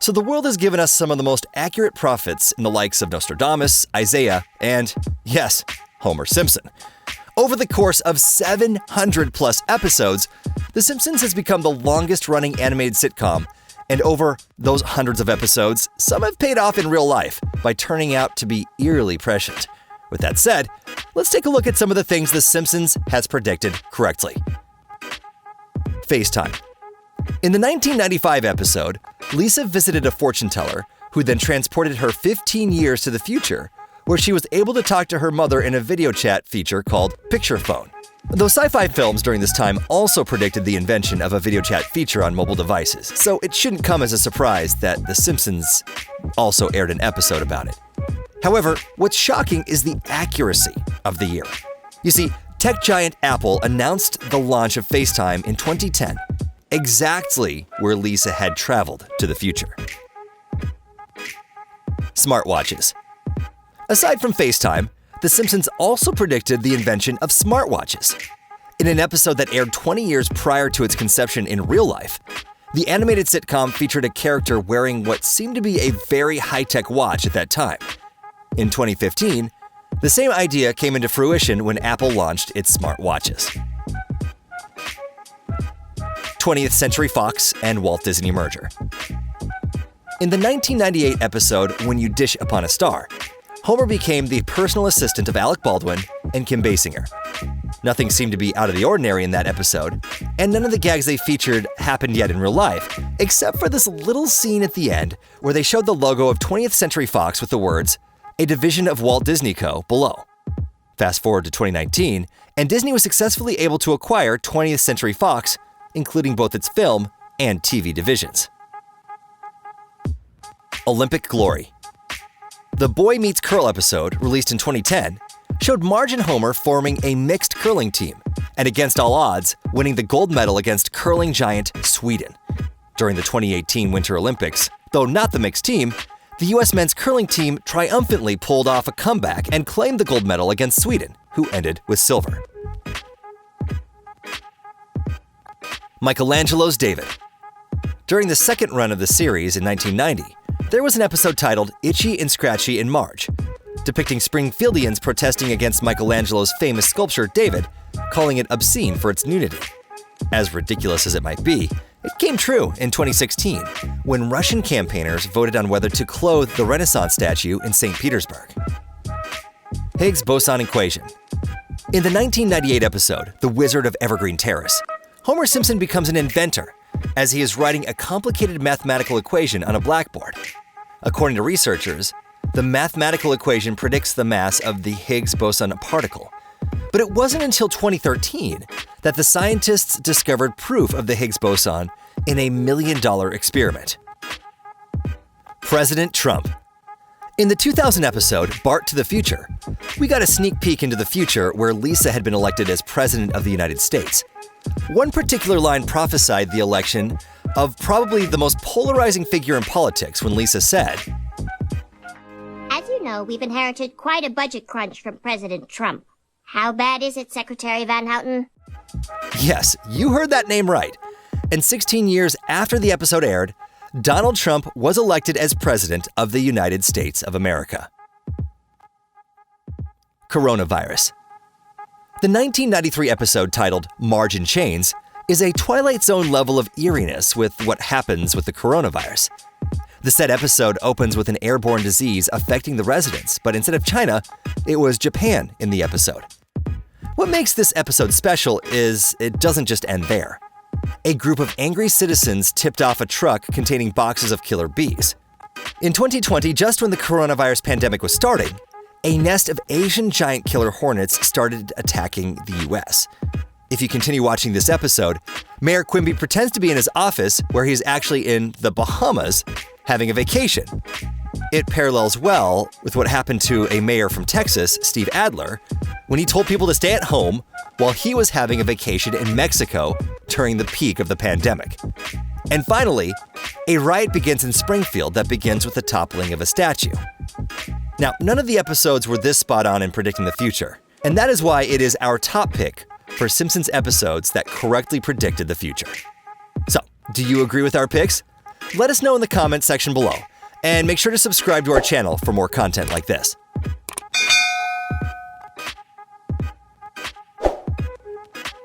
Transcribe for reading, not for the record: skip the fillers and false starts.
So the world has given us some of the most accurate prophets in the likes of Nostradamus, Isaiah, and, yes, Homer Simpson. Over the course of 700-plus episodes, The Simpsons has become the longest-running animated sitcom, and over those hundreds of episodes, some have paid off in real life by turning out to be eerily prescient. With that said, let's take a look at some of the things The Simpsons has predicted correctly. FaceTime. In the 1995 episode, Lisa visited a fortune teller who then transported her 15 years to the future, where she was able to talk to her mother in a video chat feature called Picture Phone. Though sci-fi films during this time also predicted the invention of a video chat feature on mobile devices, so it shouldn't come as a surprise that The Simpsons also aired an episode about it. However, what's shocking is the accuracy of the year. You see, tech giant Apple announced the launch of FaceTime in 2010, exactly where Lisa had traveled to the future. Smartwatches. Aside from FaceTime, The Simpsons also predicted the invention of smartwatches. In an episode that aired 20 years prior to its conception in real life, the animated sitcom featured a character wearing what seemed to be a very high-tech watch at that time. In 2015, the same idea came into fruition when Apple launched its smartwatches. 20th Century Fox and Walt Disney merger. In the 1998 episode When You Dish Upon a Star, Homer became the personal assistant of Alec Baldwin and Kim Basinger. Nothing seemed to be out of the ordinary in that episode, and none of the gags they featured happened yet in real life, except for this little scene at the end where they showed the logo of 20th Century Fox with the words, "A division of Walt Disney Co." below. Fast forward to 2019, and Disney was successfully able to acquire 20th Century Fox, including both its film and TV divisions. Olympic glory. The Boy Meets Curl episode, released in 2010, showed Marge and Homer forming a mixed curling team, and against all odds, winning the gold medal against curling giant Sweden. During the 2018 Winter Olympics, though not the mixed team, the U.S. men's curling team triumphantly pulled off a comeback and claimed the gold medal against Sweden, who ended with silver. Michelangelos David. During the second run of the series in 1990, there was an episode titled Itchy and Scratchy and Marge, depicting Springfieldians protesting against Michelangelo's famous sculpture David, calling it obscene for its nudity. As ridiculous as it might be, it came true in 2016, when Russian campaigners voted on whether to clothe the Renaissance statue in St. Petersburg. Higgs boson equation. In the 1998 episode, The Wizard of Evergreen Terrace, Homer Simpson becomes an inventor, as he is writing a complicated mathematical equation on a blackboard. According to researchers, the mathematical equation predicts the mass of the Higgs boson particle. But it wasn't until 2013 that the scientists discovered proof of the Higgs boson in a $1 million experiment. President Trump. In the 2000 episode, Bart to the Future, we got a sneak peek into the future where Lisa had been elected as President of the United States. One particular line prophesied the election of probably the most polarizing figure in politics when Lisa said, "As you know, we've inherited quite a budget crunch from President Trump. How bad is it, Secretary Van Houten?" Yes, you heard that name right. And 16 years after the episode aired, Donald Trump was elected as President of the United States of America. Coronavirus. The 1993 episode titled Marge in Chains is a Twilight Zone level of eeriness with what happens with the coronavirus. The said episode opens with an airborne disease affecting the residents, but instead of China, it was Japan in the episode. What makes this episode special is it doesn't just end there. A group of angry citizens tipped off a truck containing boxes of killer bees. In 2020, just when the coronavirus pandemic was starting, a nest of Asian giant killer hornets started attacking the US. If you continue watching this episode, Mayor Quimby pretends to be in his office where he's actually in the Bahamas having a vacation. It parallels well with what happened to a mayor from Texas, Steve Adler, when he told people to stay at home while he was having a vacation in Mexico during the peak of the pandemic. And finally, a riot begins in Springfield that begins with the toppling of a statue. Now, none of the episodes were this spot on in predicting the future, and that is why it is our top pick for Simpsons episodes that correctly predicted the future. So, do you agree with our picks? Let us know in the comments section below. And make sure to subscribe to our channel for more content like this.